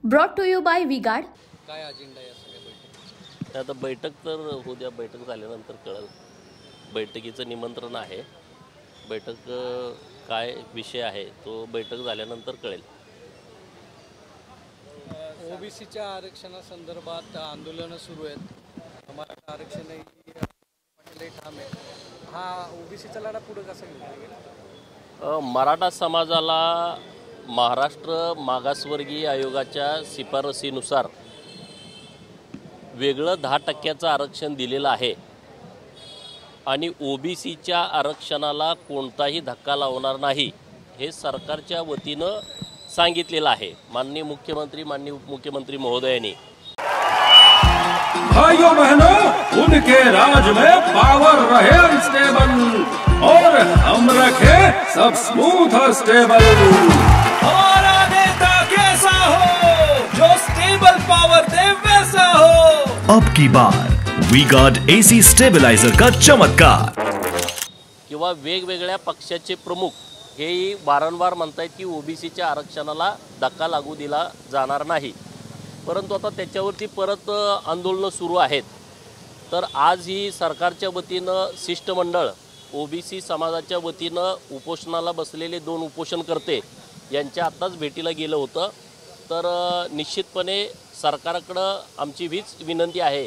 Brought to you by V-Guard. काय agenda आहे या सगळ्या बैठकीचा? आता बैठक तर उद्या बैठक झाल्यानंतर कळेल. बैठकीचं निमंत्रण आहे. बैठक काय विषय आहे तो बैठक झाल्यानंतर कळेल. ओबीसीच्या आरक्षणासंदर्भात आंदोलनं सुरू आहेत. मराठा आरक्षणही ठाम आहे. हा ओबीसीचा लढा पुढे कसा घेऊन मराठा समाजाला महाराष्ट्र मागासवर्गीय आयोगाच्या शिफारसीनुसार वेगळं 10% आरक्षण दिलेलं आहे आणि ओबीसीच्या आरक्षणाला कोणताही धक्का लावणार नाही हे सरकारच्या वतीनं सांगितलेलं आहे. माननीय मुख्यमंत्री महोदयांनी भाइयों बहनों, उनके राज में पावर रहे अनस्टेबल और हम रखे सब स्मूथ और स्टेबल। हमारा नेता कैसा हो जो स्टेबल पावर दे वैसा हो। अब की बार वी गार्ड एसी स्टेबलाइजर का चमत्कार। किंवा वेगवेगळ्या पक्षाचे प्रमुख हेही वारंवार म्हणतात की ओबीसीच्या आरक्षणाला धक्का लागू दिला जाणार नाही, परंतु आता त्याच्यावरती परत आंदोलनं सुरू आहेत. तर आज ही सरकारच्या वतीनं शिष्टमंडळ ओबीसी समाजाच्या वतीनं उपोषणाला बसलेले 2 उपोषणकर्ते यांच्या आत्ताच भेटीला गेलं होतं. तर निश्चितपणे सरकारकडं आमची हीच विनंती आहे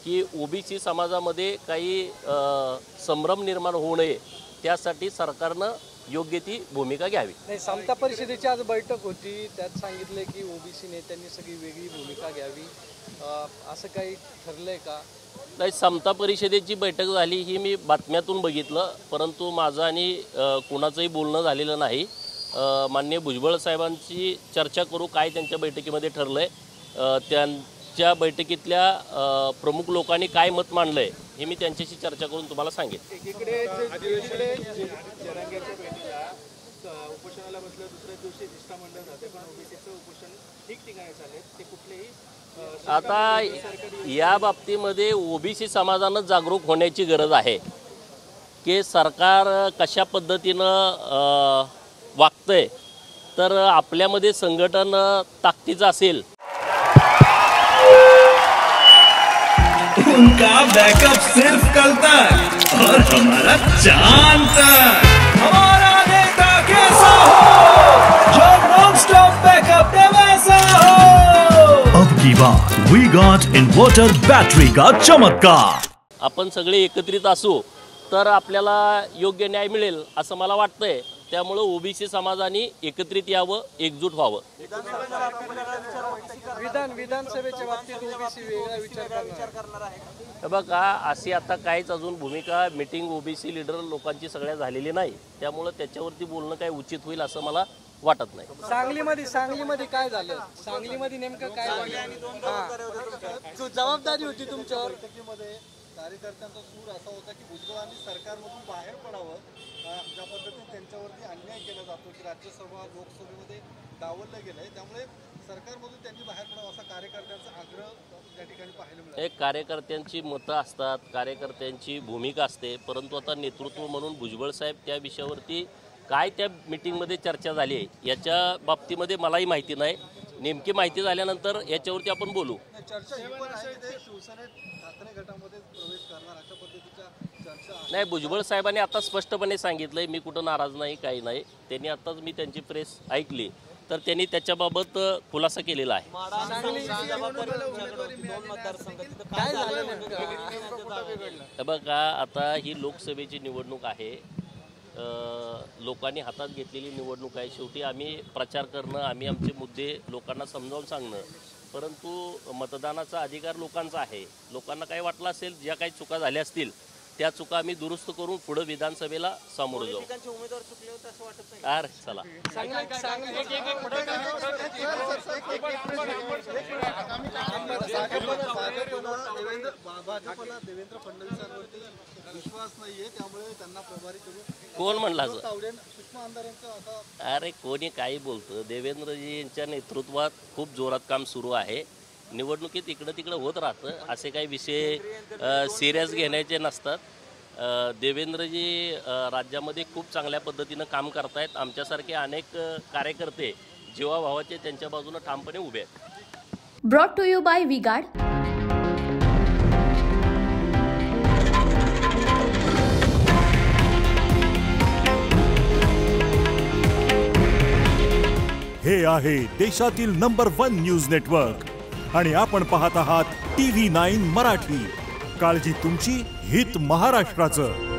की ओबीसी समाजामध्ये काही संभ्रम निर्माण होऊ नये, त्यासाठी सरकारनं योग्य ती भूमिका घ्यावी. नाही, समता परिषदेची आज बैठक होती, त्यात सांगितले की ओबीसी नेत्यांनी सगळी वेगळी भूमिका घ्यावी, असं काही ठरलंय का? नाही, समता परिषदेची बैठक झाली ही मी बातम्यातून बघितलं, परंतु माझं आणि कोणाचंही बोलणं झालेलं नाही. माननीय भुजबळ साहेबांची चर्चा करू काय त्यांच्या बैठकीमध्ये ठरलं आहे, त्यांच्या बैठकीतल्या प्रमुख लोकांनी काय मत मांडलं आहे हे मी त्यांच्याशी चर्चा करून तुम्हाला सांगेन. एकीकडे जरांगेच्या भेटीला उपोषणाला बसलं, दुसऱ्या दिवशी शिष्टमंडळ जाते, पण ओबीसीचं उपोषण ठिकठिकाणी चालले, ते कुठलेही आता या बाबतीमध्ये ओबीसी समाजानं जागरूक होण्याची गरज आहे की सरकार कशा पद्धतीनं वागतंय. तर आपल्यामध्ये संघटन ताकदीचं असेल, उनका बैकअप सिर्फ कल तक और हमारा चांद तक। हमारा नेता कैसा हो जो नॉन स्टॉप बैकअप दे वैसा हो। अब की बार वी गॉट इन्वर्टर बैटरी का चमत्कार। आपण सगळे एकत्रित असू तर आपल्याला योग्य न्याय मिळेल असं मला वाटतंय. त्यामुळे ओबीसी समाजाने एकत्रित यावं, एकजूट व्हावं. विधानसभेच्या बाबतीत ओबीसी वेगळा विचार करणार आहे. बघा, अशी आता काहीच अजून भूमिका मीटिंग ओबीसी लीडर लोकांची सगळ्या झालेली नाही, त्यामुळे त्याच्यावरती बोलणं काही उचित होईल असं मला वाटत नाही. सांगलीमध्ये काय झालं? सांगलीमध्ये नेमकं काय जबाबदारी होती तुमच्यावर? कार्यकर्त्यांचा सूर असा होता की भुजबळांनी सरकारमधून बाहेर पडावं. ज्या पद्धतीने त्यांच्यावरती अन्याय केला जातो की राज्यसभा लोकसभेमध्ये डावललं गेलंय, त्यामुळे सरकारमधून त्यांनी बाहेर पडावं असा कार्यकर्त्यांचा आग्रह त्या ठिकाणी पाहायला मिळाला. एक कार्यकर्त्यांची मतं असतात, कार्यकर्त्यांची भूमिका असते, परंतु आता नेतृत्व म्हणून भुजबळ साहेब त्या विषयावरती काय त्या मीटिंगमध्ये चर्चा झाली आहे याच्या बाबतीमध्ये मलाही माहिती नाही. नेमकी माहिती झाल्यानंतर याच्यावरती आपण बोलू. नाही, भुजबळ साहेबांनी आता स्पष्टपणे सांगितलंय, मी कुठं नाराज नाही, काही नाही. त्यांनी आताच मी त्यांची प्रेस ऐकली तर त्यांनी त्याच्याबाबत खुलासा केलेला आहे. बघा, आता ही लोकसभेची निवडणूक आहे, लोकांनी हातात घेतलेली निवडणूक आहे. शेवटी आम्ही प्रचार करणं, आम्ही आमचे मुद्दे लोकांना समजावून सांगणं, परंतु मतदानाचा अधिकार लोकांचा आहे. लोकांना काही वाटलं असेल, ज्या काही चुका झाल्या असतील त्या चुका आम्ही दुरुस्त करून पुढे विधानसभेला सामोरं जाऊ. अरे चला, भाजपला देवेंद्र फडणवीसांवरती विश्वास नाहीये, त्यामुळे त्यांना प्रभारी करून कोण म्हणला? सूक्ष्म आमदारांचा आता अरे कोणी काही बोलतं. देवेंद्रजी यांच्या नेतृत्वात खूप जोरात काम सुरू आहे. निवडणुकीत इकडं तिकडं होत राहतं, असे काही विषय सिरियस घेण्याचे नसतात. देवेंद्रजी राज्यामध्ये खूप चांगल्या पद्धतीनं काम करतायत. आमच्यासारखे अनेक कार्यकर्ते जीवाभावाचे त्यांच्या बाजूने ठामपणे उभे आहेत. Brought to you by V-Guard. हे आहे देशातील नंबर 1 न्यूज नेटवर्क आणि आपण पाहत आहात TV9 मराठी. काळजी तुमची, हित महाराष्ट्राचं.